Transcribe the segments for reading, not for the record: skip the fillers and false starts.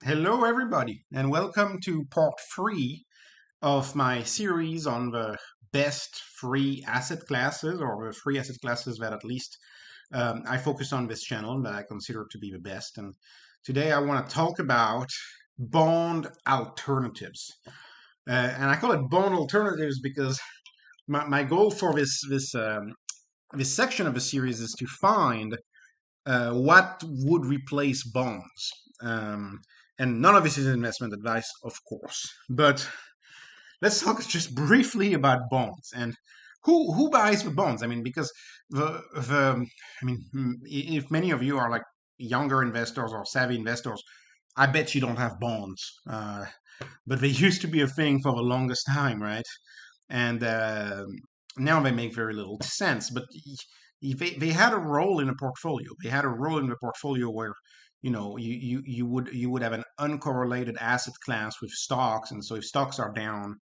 Hello, everybody, and welcome to part three of my series on the best free asset classes, or the free asset classes that at least I focus on this channel that I consider to be the best. And today I want to talk about bond alternatives. And I call it bond alternatives because my goal for this section of the series is to find what would replace bonds. Um, and none of this is investment advice, of course. But let's talk just briefly about bonds and who buys the bonds. I mean, because the I mean, if many of you are like younger investors or savvy investors, I bet you don't have bonds. But they used to be a thing for the longest time, right? And now they make very little sense. But they had a role in a portfolio. They had a role in the portfolio where you would have an uncorrelated asset class with stocks, and so if stocks are down,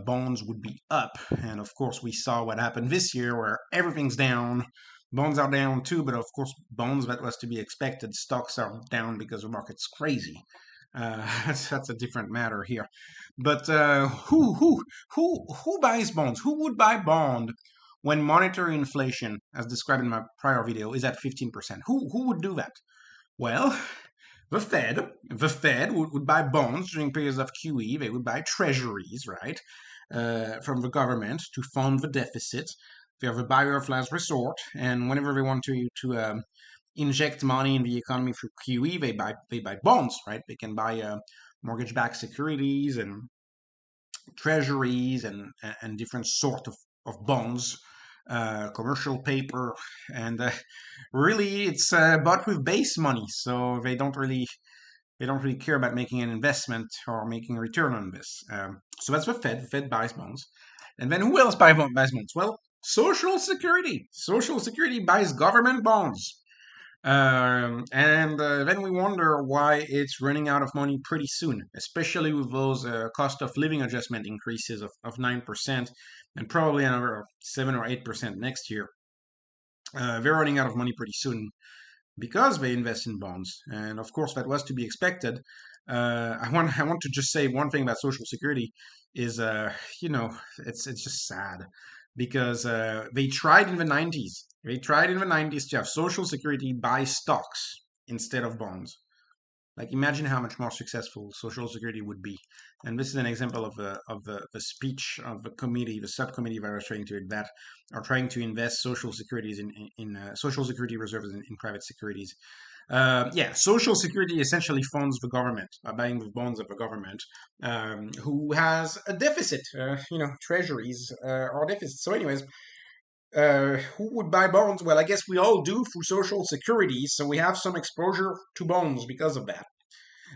bonds would be up. And of course, we saw what happened this year where everything's down. Bonds are down too, but of course, bonds, that was to be expected. Stocks are down because the market's crazy. That's a different matter here. But who buys bonds? Who would buy bond when monetary inflation, as described in my prior video, is at 15%? Who would do that? Well, the Fed would buy bonds during periods of QE. They would buy treasuries, right, from the government to fund the deficit. They are the buyer of last resort, and whenever they want to inject money in the economy through QE, they buy bonds, right? They can buy mortgage-backed securities and treasuries and different sort of bonds, commercial paper, and really it's bought with base money, so they don't really care about making an investment or making a return on this. So that's the Fed. The Fed buys bonds, and then who else buys bonds? Well, Social Security. Social Security buys government bonds. And then we wonder why it's running out of money pretty soon, especially with those cost of living adjustment increases of 9% and probably another 7 or 8% next year. They're running out of money pretty soon because they invest in bonds. And of course, that was to be expected. I want to just say one thing about Social Security is, it's just sad because they tried in the 90s. They tried in the 90s to have Social Security buy stocks instead of bonds. Like, imagine how much more successful Social Security would be. And this is an example of the speech of the committee, the subcommittee that was trying to that are trying to invest Social Securities in Social Security reserves in private securities. Yeah, Social Security essentially funds the government by buying the bonds of the government, who has a deficit. Treasuries are deficits. So, anyways, who would buy bonds? Well, I guess we all do through Social Security, so we have some exposure to bonds because of that.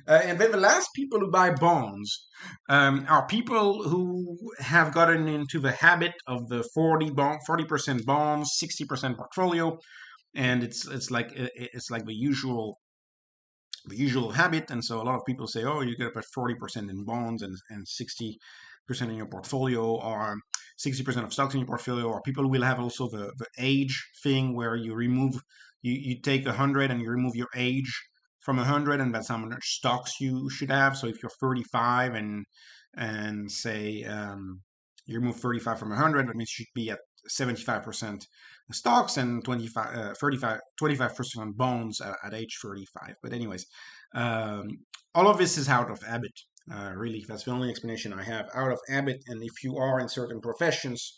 And then the last people who buy bonds are people who have gotten into the habit of the 40% bonds, 60% portfolio, and it's like the usual habit. And so a lot of people say, oh, you get up at 40% in bonds and 60% in your portfolio, or 60% of stocks in your portfolio. Or people will have also the age thing where you take 100 and you remove your age from 100, and that's how much stocks you should have. So if you're 35 and say you remove 35 from 100, that means you should be at 75% stocks and 25% bonds at age 35. But anyways, um, all of this is out of habit. Really, that's the only explanation I have. Out of habit, and if you are in certain professions,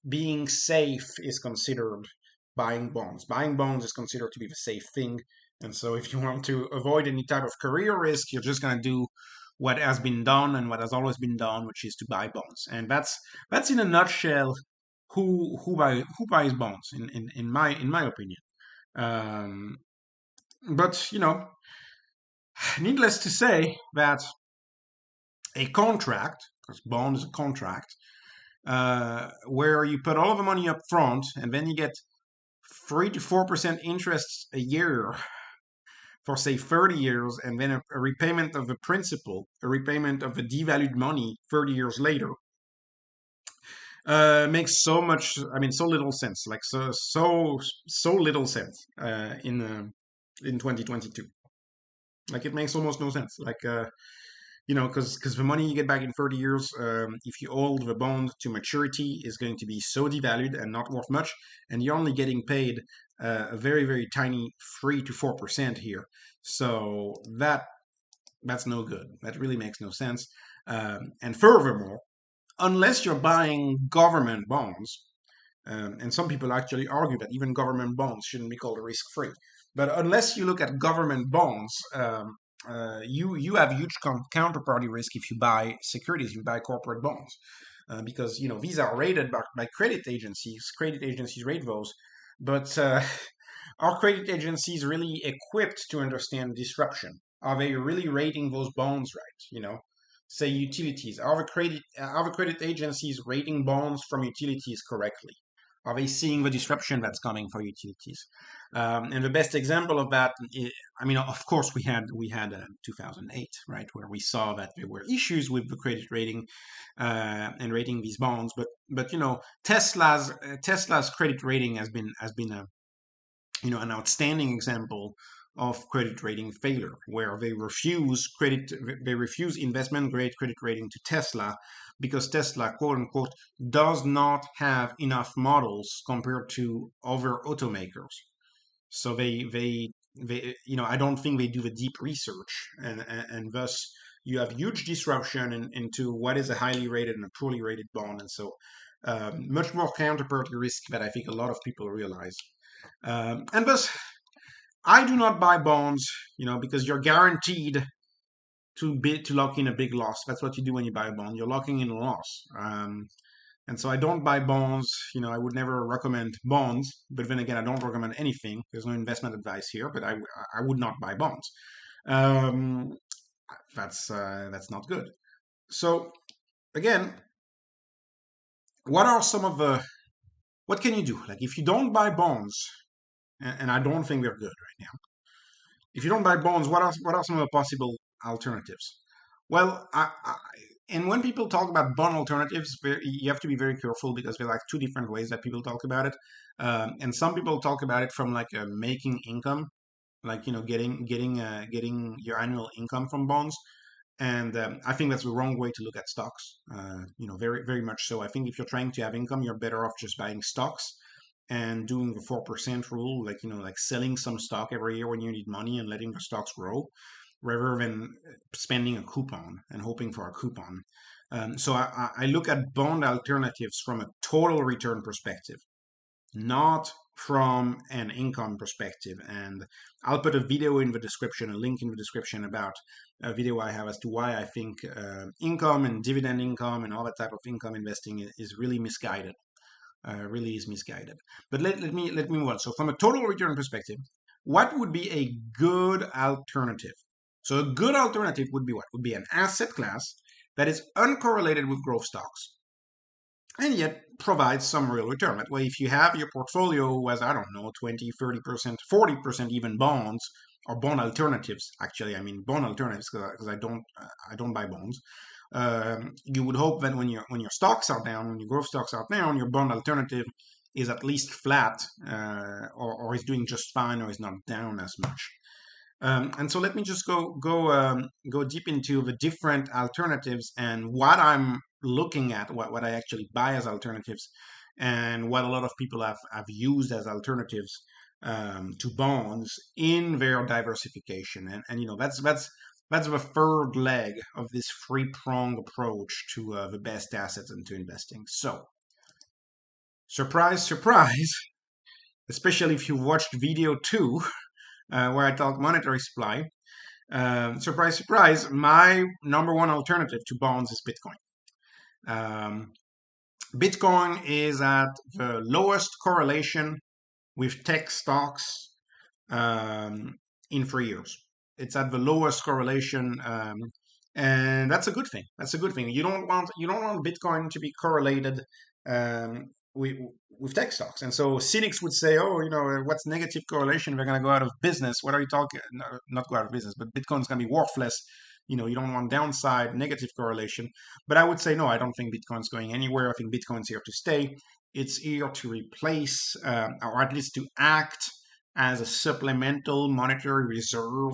being safe is considered buying bonds. Buying bonds is considered to be the safe thing. And so if you want to avoid any type of career risk, you're just going to do what has been done and what has always been done, which is to buy bonds. And that's in a nutshell who buys bonds in my opinion. Um, but needless to say that a contract, because bond is a contract, where you put all of the money up front and then you get 3 to 4% interest a year for say 30 years, and then a repayment of the principal, a repayment of the devalued money 30 years later, makes so little sense, like so little sense in 2022. Like it makes almost no sense. Like because the money you get back in 30 years, if you hold the bond to maturity, is going to be so devalued and not worth much, and you're only getting paid a very very tiny 3 to 4% here. So that's no good. That really makes no sense. And furthermore, unless you're buying government bonds, and some people actually argue that even government bonds shouldn't be called risk-free. But unless you look at government bonds, you have huge counterparty risk if you buy securities, you buy corporate bonds, because these are rated by credit agencies. Credit agencies rate those, but are credit agencies really equipped to understand disruption? Are they really rating those bonds right? Say utilities. Are the credit agencies rating bonds from utilities correctly? Are they seeing the disruption that's coming for utilities? And the best example of that, I mean, of course, we had 2008, right, where we saw that there were issues with the credit rating and rating these bonds. But Tesla's credit rating has been a an outstanding example of credit rating failure, where they refuse investment grade credit rating to Tesla because Tesla, quote unquote, does not have enough models compared to other automakers. So I don't think they do the deep research, and thus you have huge disruption into what is a highly rated and a poorly rated bond, and so much more counterparty risk that I think a lot of people realize. And thus, I do not buy bonds, because you're guaranteed to lock in a big loss. That's what you do when you buy a bond. You're locking in a loss. And so I don't buy bonds. I would never recommend bonds. But then again, I don't recommend anything. There's no investment advice here. But I would not buy bonds. Um, that's not good. So again, what can you do? Like if you don't buy bonds, and I don't think they're good right now. If you don't buy bonds, what are some of the possible alternatives? Well, and when people talk about bond alternatives, you have to be very careful because there are like two different ways that people talk about it. And some people talk about it from like making income, like getting your annual income from bonds. And I think that's the wrong way to look at stocks. Very very much so. I think if you're trying to have income, you're better off just buying stocks and doing the 4% rule, like selling some stock every year when you need money and letting the stocks grow, rather than spending a coupon and hoping for a coupon. So I look at bond alternatives from a total return perspective, not from an income perspective. And I'll put a video in the description, a link in the description about a video I have as to why I think income and dividend income and all that type of income investing is really misguided. Really is misguided. But let me move on. So from a total return perspective, what would be a good alternative? So a good alternative would be what? Would be an asset class that is uncorrelated with growth stocks and yet provides some real return. That way, if you have your portfolio as, I don't know, 20, 30%, 40% even bonds, or bond alternatives, actually, I mean bond alternatives because I don't buy bonds. You would hope that when your stocks are down, when your growth stocks are down, your bond alternative is at least flat, or is doing just fine, or is not down as much. And so let me just go deep into the different alternatives and what I'm looking at, what I actually buy as alternatives, and what a lot of people have used as alternatives to bonds in their diversification. And that's the third leg of this three-pronged approach to the best assets and to investing. So, surprise, surprise, especially if you watched video 2, where I talk monetary supply. Surprise, surprise, my number one alternative to bonds is Bitcoin. Bitcoin is at the lowest correlation with tech stocks in 3 years. It's at the lowest correlation, and that's a good thing. That's a good thing. You don't want Bitcoin to be correlated with tech stocks. And so cynics would say, oh, what's negative correlation? They're going to go out of business. What are you talking? No, not go out of business, but Bitcoin's going to be worthless. You don't want downside, negative correlation. But I would say, no, I don't think Bitcoin's going anywhere. I think Bitcoin's here to stay. It's here to replace, or at least to act as a supplemental monetary reserve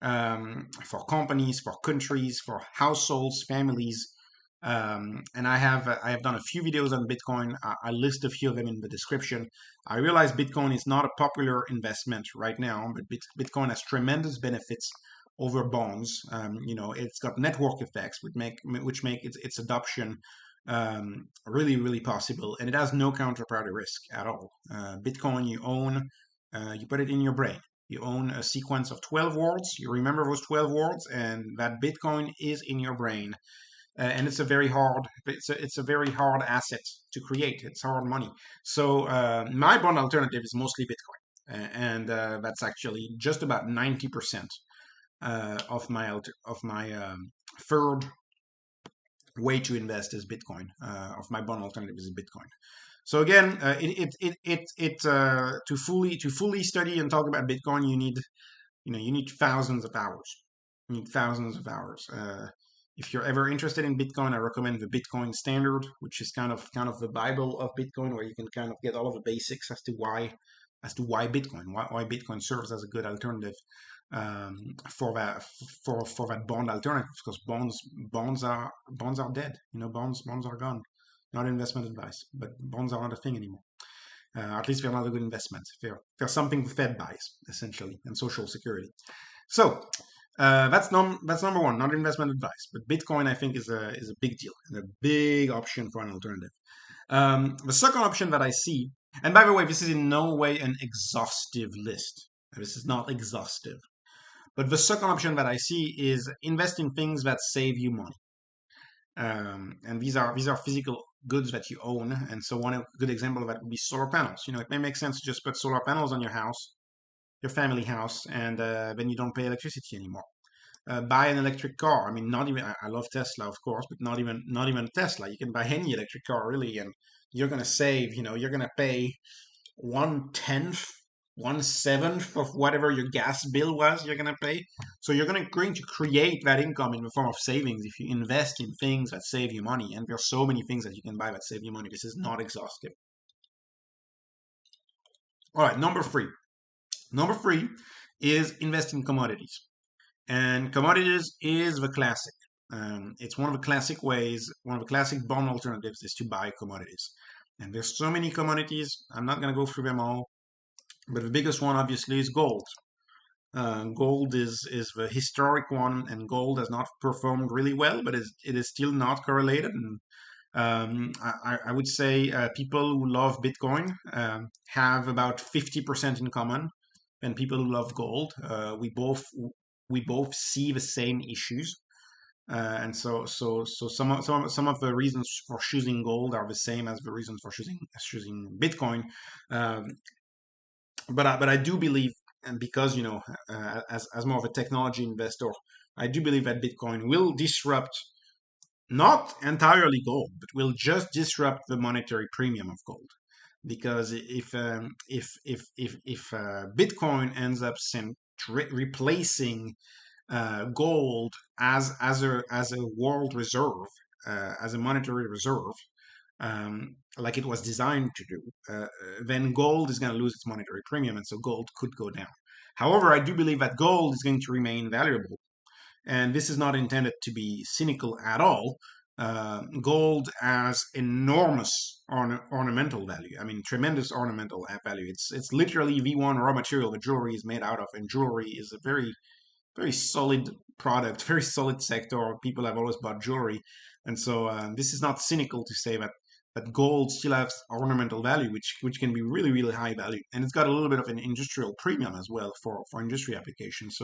for companies, for countries, for households, families. And I have done a few videos on Bitcoin. I list a few of them in the description. I realize Bitcoin is not a popular investment right now, but Bitcoin has tremendous benefits over bonds. It's got network effects, which make its adoption really, really possible, and it has no counterparty risk at all. Bitcoin you own, you put it in your brain. You own a sequence of 12 words. You remember those 12 words, and that Bitcoin is in your brain. And it's a very hard asset to create. It's hard money. So my bond alternative is mostly Bitcoin, and that's actually just about 90% of my third way to invest is Bitcoin. Of my bond alternative is Bitcoin. So again, to fully study and talk about Bitcoin, you need thousands of hours. You need thousands of hours. If you're ever interested in Bitcoin, I recommend the Bitcoin Standard, which is kind of the Bible of Bitcoin, where you can kind of get all of the basics as to why why Bitcoin serves as a good alternative for that bond alternative, because bonds are dead. Bonds are gone. Not investment advice, but bonds are not a thing anymore. At least they're not a good investment. They're something the Fed buys, essentially, and Social Security. So that's number one, not investment advice. But Bitcoin, I think, is a big deal and a big option for an alternative. The second option that I see, and by the way, this is in no way an exhaustive list. This is not exhaustive. But the second option that I see is invest in things that save you money. And these are physical goods that you own. And so one good example of that would be solar panels. It may make sense to just put solar panels on your house, your family house, and then you don't pay electricity anymore. Buy an electric car. I mean, not even. I love Tesla, of course, but not even Tesla. You can buy any electric car really, and you're gonna save. You're gonna pay 1/10, 1/7 of whatever your gas bill was. You're gonna pay. So you're going to create that income in the form of savings if you invest in things that save you money. And there's so many things that you can buy that save you money. This is not exhaustive. All right, number three. Number three is invest in commodities. And commodities is the classic. It's one of the classic ways, one of the classic bond alternatives is to buy commodities. And there's so many commodities. I'm not going to go through them all, but the biggest one obviously is gold. Gold is the historic one, and gold has not performed really well, but it is still not correlated. And I would say people who love Bitcoin have about 50% in common, and people who love gold. We both see the same issues, and so some of the reasons for choosing gold are the same as the reasons for choosing Bitcoin. Um, but I do believe, and because as more of a technology investor, I do believe that Bitcoin will disrupt not entirely gold, but will just disrupt the monetary premium of gold. Because if Bitcoin ends up replacing gold as a world reserve, as a monetary reserve, like it was designed to do, then gold is going to lose its monetary premium, and so gold could go down. However, I do believe that gold is going to remain valuable, and this is not intended to be cynical at all. Gold has enormous ornamental value. I mean, tremendous ornamental value. It's literally V1 raw material the jewelry is made out of, and jewelry is a very very solid product, very solid sector. People have always bought jewelry, and so this is not cynical to say that gold still has ornamental value, which can be really really high value, and it's got a little bit of an industrial premium as well for industry applications.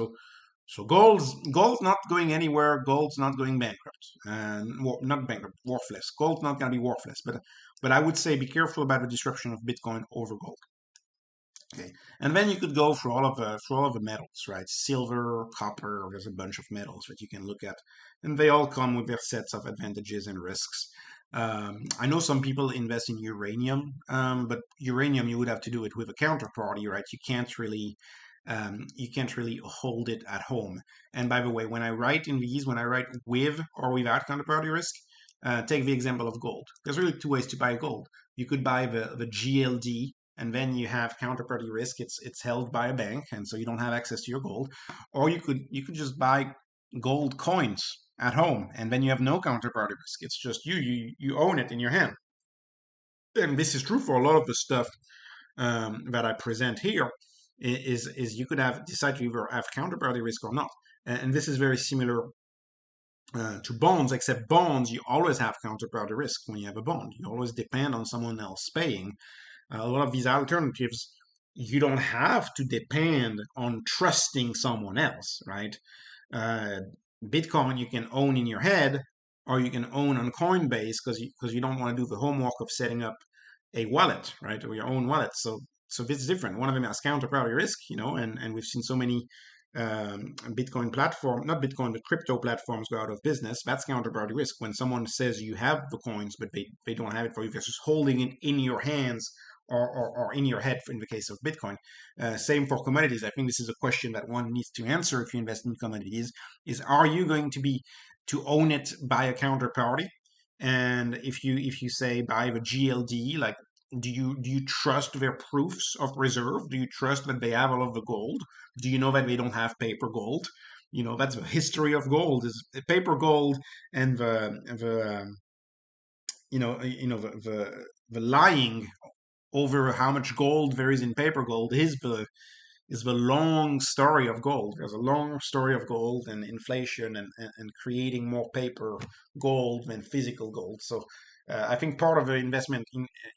So gold's not going anywhere. Gold's not going bankrupt, and not bankrupt, worthless. Gold's not going to be worthless, but I would say be careful about the disruption of Bitcoin over gold. Okay, and then you could go for all of the metals, right? Silver, copper. There's a bunch of metals that you can look at, and they all come with their sets of advantages and risks. I know some people invest in uranium, but uranium you would have to do it with a counterparty, right? You can't really hold it at home. And by the way, when I write with or without counterparty risk, take the example of gold. There's really two ways to buy gold. You could buy the GLD and then you have counterparty risk. It's held by a bank, and so you don't have access to your gold. Or you could just buy gold coins at home, and then you have no counterparty risk. It's just you own it in your hand. And this is true for a lot of the stuff that I present here. Is you could have decide to either have counterparty risk or not, and this is very similar to bonds, except bonds, you always have counterparty risk when you have a bond. You always depend on someone else paying. A lot of these alternatives, you don't have to depend on trusting someone else, right? Uh, Bitcoin you can own in your head, or you can own on Coinbase because you don't want to do the homework of setting up a wallet, right, or your own wallet. So this is different. One of them has counterparty risk, and we've seen so many Bitcoin platform, not Bitcoin, but crypto platforms go out of business. That's counterparty risk. When someone says you have the coins, but they don't have it for you, they're just holding it in your hands or in your head in the case of Bitcoin. Same for commodities. I think this is a question that one needs to answer if you invest in commodities, is are you going to own it by a counterparty? And if you say by the GLD, like do you trust their proofs of reserve? Do you trust that they have all of the gold? Do you know that they don't have paper gold? That's the history of gold, is paper gold, and the lying over how much gold there is in paper gold is the long story of gold. There's a long story of gold and inflation and creating more paper gold than physical gold. So I think part of the investment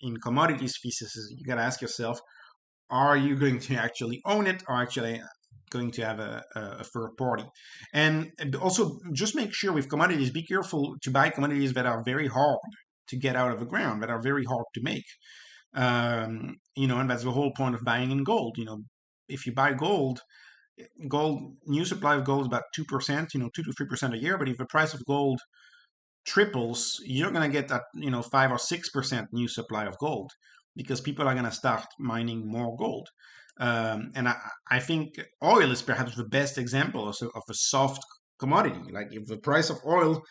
in commodities thesis is you got to ask yourself, are you going to actually own it, or actually going to have a third party? And also just make sure with commodities, be careful to buy commodities that are very hard to get out of the ground, that are very hard to make. And that's the whole point of buying in gold. If you buy gold, new supply of gold is about 2%, 2 to 3% a year. But if the price of gold triples, you're going to get that, 5 or 6% new supply of gold, because people are going to start mining more gold. And I think oil is perhaps the best example of a soft commodity. Like if the price of oil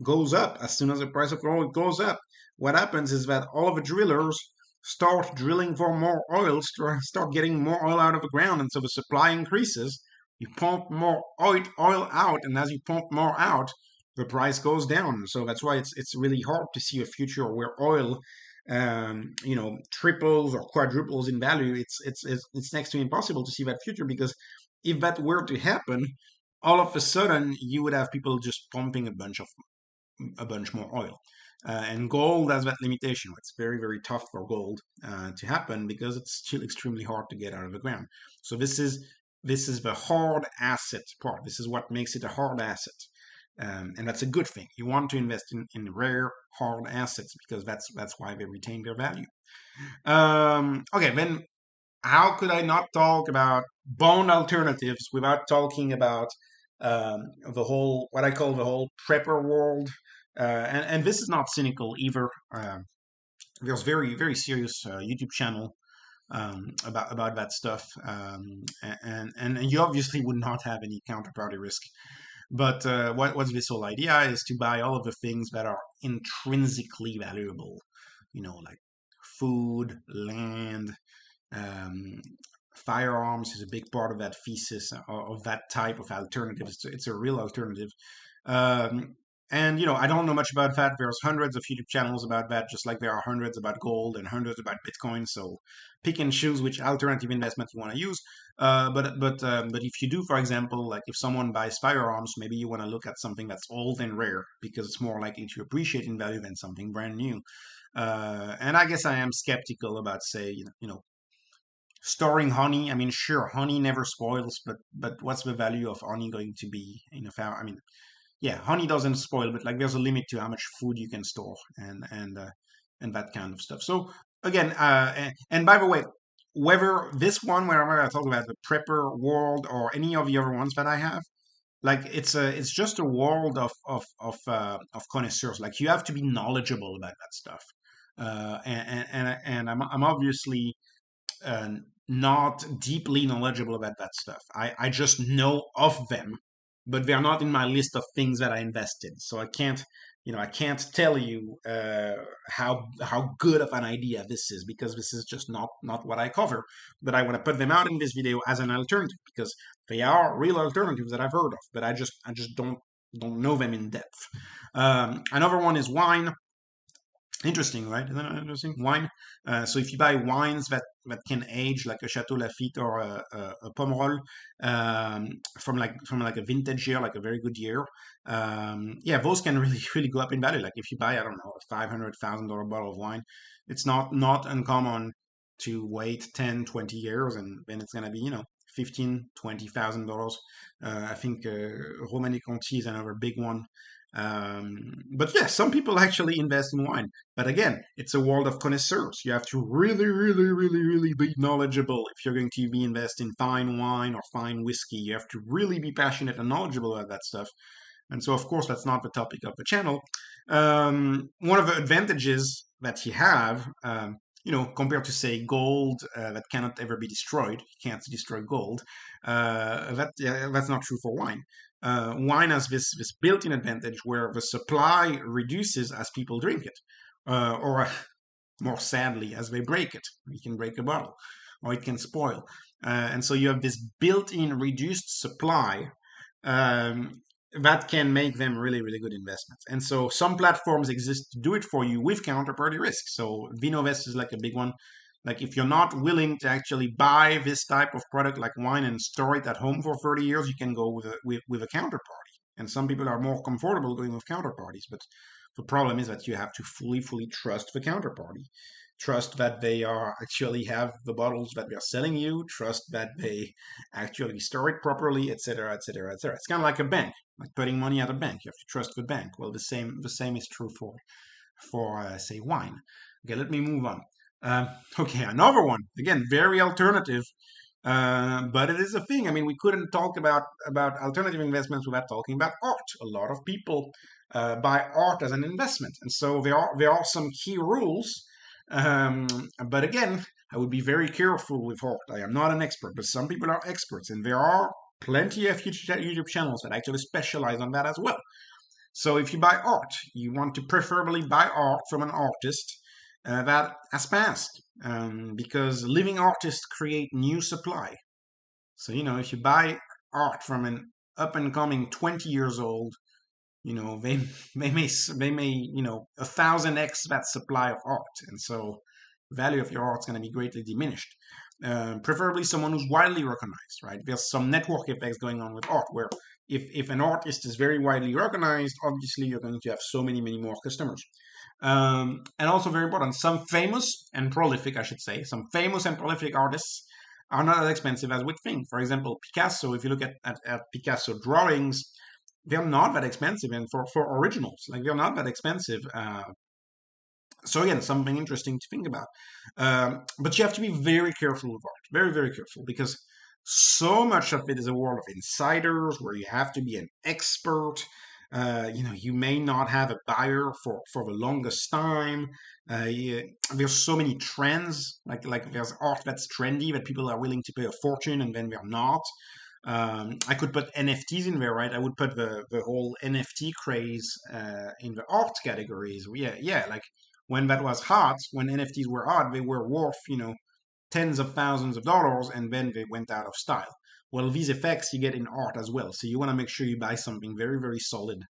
goes up, as soon as the price of oil goes up, what happens is that all of the drillers start drilling for more oil, start getting more oil out of the ground, and so the supply increases. You pump more oil out, and as you pump more out, the price goes down. So that's why it's really hard to see a future where oil, triples or quadruples in value. It's next to impossible to see that future, because if that were to happen, all of a sudden you would have people just pumping a bunch more oil. And gold has that limitation. It's very, very tough for gold to happen because it's still extremely hard to get out of the ground. So this is the hard asset part. This is what makes it a hard asset. And that's a good thing. You want to invest in rare, hard assets because that's why they retain their value. Okay, then how could I not talk about bond alternatives without talking about what I call the whole prepper world? And this is not cynical either. There's very, very serious YouTube channel about that stuff, and you obviously would not have any counterparty risk. But what's this whole idea is to buy all of the things that are intrinsically valuable, like food, land, firearms is a big part of that thesis of that type of alternative. It's a real alternative. And I don't know much about that. There's hundreds of YouTube channels about that, just like there are hundreds about gold and hundreds about Bitcoin. So pick and choose which alternative investment you want to use. But if you do, for example, like if someone buys firearms, maybe you want to look at something that's old and rare because it's more likely to appreciate in value than something brand new. And I guess I am skeptical about, say, storing honey. I mean, sure, honey never spoils, but what's the value of honey going to be in a farm? I mean, yeah, honey doesn't spoil, but like there's a limit to how much food you can store and that kind of stuff. So again, and by the way, whether this one where I talk about the prepper world or any of the other ones that I have, like it's just a world of connoisseurs. Like you have to be knowledgeable about that stuff, and I'm obviously uh, not deeply knowledgeable about that stuff. I just know of them, but they're not in my list of things that I invest in. So I can't I can't tell you how good of an idea this is, because this is just not what I cover. But I want to put them out in this video as an alternative, because they are real alternatives that I've heard of, but I just don't know them in depth. Another one is wine. Interesting, right? Isn't it interesting? Wine. So if you buy wines that can age, like a Chateau Lafite or a Pomerol, from like a vintage year, like a very good year, yeah, those can really really go up in value. Like if you buy, I don't know, a $500,000 bottle of wine, it's not uncommon to wait 10, 20 years, and then it's gonna be, 15, $20,000. I think Romanée Conti is another big one. But yeah, some people actually invest in wine. But again, it's a world of connoisseurs. You have to really, really, really, really be knowledgeable if you're going to be invest in fine wine or fine whiskey. You have to really be passionate and knowledgeable about that stuff. And so, of course, that's not the topic of the channel. One of the advantages that you have, compared to, say, gold that cannot ever be destroyed, you can't destroy gold, that's not true for wine. Wine has this built-in advantage where the supply reduces as people drink it, or more sadly, as they break it. You can break a bottle, or it can spoil. And so you have this built-in reduced supply um, that can make them really, really good investments. And so some platforms exist to do it for you with counterparty risk. So Vinovest is like a big one. Like if you're not willing to actually buy this type of product like wine and store it at home for 30 years, you can go with a counterparty. And some people are more comfortable going with counterparties, but the problem is that you have to fully trust the counterparty. Trust that they are actually have the bottles that they're selling you. Trust that they actually store it properly, etc., etc., etc. It's kind of like a bank, like putting money at a bank. You have to trust the bank. Well, the same is true for say wine. Okay, let me move on. Okay, another one. Again, very alternative, but it is a thing. I mean, we couldn't talk about alternative investments without talking about art. A lot of people buy art as an investment, and so there are some key rules. Um, but again, I would be very careful with art. I am not an expert, but some people are experts, and there are plenty of YouTube channels that actually specialize on that as well. So if you buy art, you want to preferably buy art from an artist that has passed, because living artists create new supply. So, if you buy art from an up and coming 20 years old, they they may 1,000x that supply of art, and so the value of your art is going to be greatly diminished. Preferably someone who's widely recognized, right? There's some network effects going on with art where if an artist is very widely recognized, obviously you're going to have so many more customers. And also very important, some famous and prolific, I should say, some famous and prolific artists are not as expensive as we think. For example, Picasso, if you look at Picasso drawings, they're not that expensive, and for originals, like they're not that expensive. So again, something interesting to think about. But you have to be very careful with art, very, very careful, because so much of it is a world of insiders where you have to be an expert. You may not have a buyer for the longest time. There's so many trends, like there's art that's trendy that people are willing to pay a fortune, and then they're not. I could put NFTs in there, right? I would put the whole NFT craze in the art categories. Yeah, like when that was hot, when NFTs were hot, they were worth, tens of thousands of dollars, and then they went out of style. Well, these effects you get in art as well. So you want to make sure you buy something very, very solid.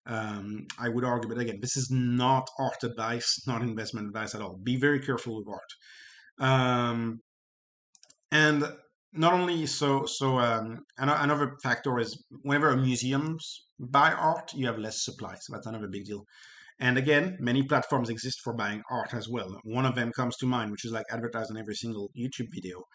I would argue, but again, this is not art advice, not investment advice at all. Be very careful with art. And not only another factor is whenever museums buy art, you have less supply. So that's another big deal. And again, many platforms exist for buying art as well. One of them comes to mind, which is like advertised on every single YouTube video.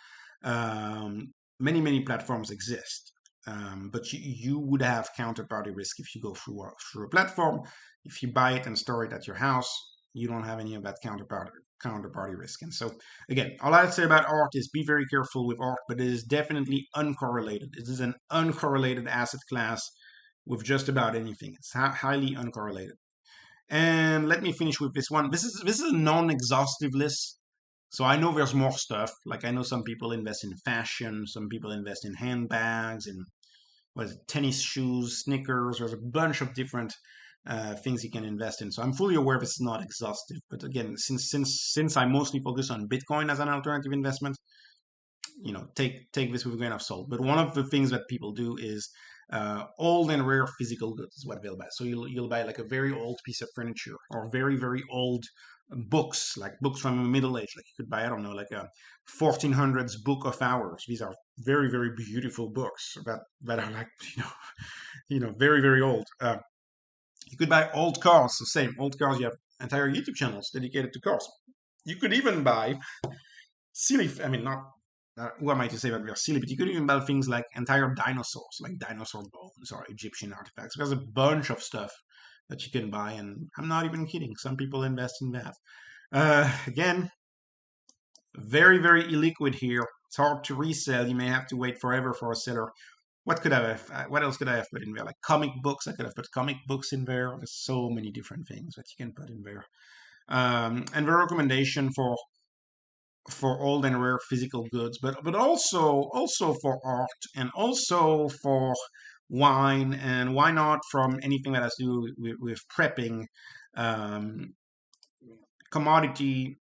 Many platforms exist, but you would have counterparty risk if you go through a platform. If you buy it and store it at your house, you don't have any of that counterparty risk. And so, again, all I'd say about art is be very careful with art, but it is definitely uncorrelated. It is an uncorrelated asset class with just about anything. It's highly uncorrelated. And let me finish with this one. This is a non-exhaustive list. So I know there's more stuff. Like I know some people invest in fashion, some people invest in handbags and tennis shoes, sneakers. There's a bunch of different things you can invest in. So I'm fully aware this is not exhaustive, but again, since I mostly focus on Bitcoin as an alternative investment, take this with a grain of salt. But one of the things that people do is old and rare physical goods is what they'll buy. So you'll buy like a very old piece of furniture or very very old books, like books from the Middle Age. Like you could buy, I don't know, like a 1400s book of hours. These are very very beautiful books that are like very very old. You could buy old cars. The same old cars. You have entire YouTube channels dedicated to cars. You could even buy silly. I mean, not. Who am I to say that we are silly? But you could even buy things like entire dinosaurs, like dinosaur bones or Egyptian artifacts. There's a bunch of stuff that you can buy, and I'm not even kidding. Some people invest in that. Again, very, very illiquid here. It's hard to resell. You may have to wait forever for a seller. What else could I have put in there? Like comic books. I could have put comic books in there. There's so many different things that you can put in there. And the recommendation for old and rare physical goods, but also for art and also for wine, and why not from anything that has to do with prepping, um, commodity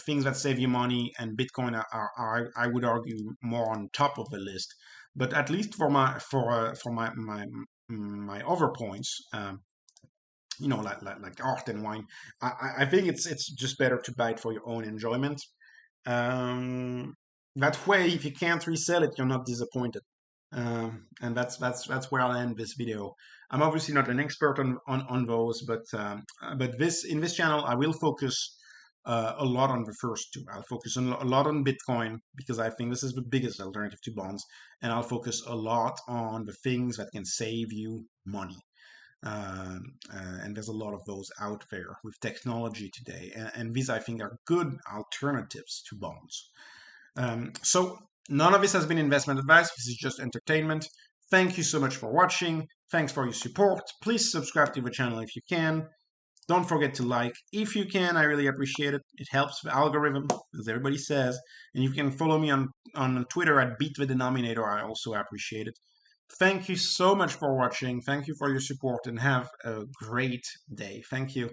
things that save you money, and Bitcoin are I would argue more on top of the list. But at least for my other points, like art and wine, I think it's just better to buy it for your own enjoyment. Um, that way, if you can't resell it, you're not disappointed. And that's where I'll end this video. I'm obviously not an expert on those, but this in this channel I will focus a lot on the first two. I'll focus a lot on Bitcoin because I think this is the biggest alternative to bonds, and I'll focus a lot on the things that can save you money. And there's a lot of those out there with technology today, and these I think are good alternatives to bonds. So none of this has been investment advice. This is just entertainment. Thank you so much for watching. Thanks for your support. Please subscribe to the channel if you can. Don't forget to like if you can. I really appreciate it. It helps the algorithm, as everybody says. And you can follow me on Twitter at @BeatTheDenominator. I also appreciate it. Thank you so much for watching. Thank you for your support, and have a great day. Thank you.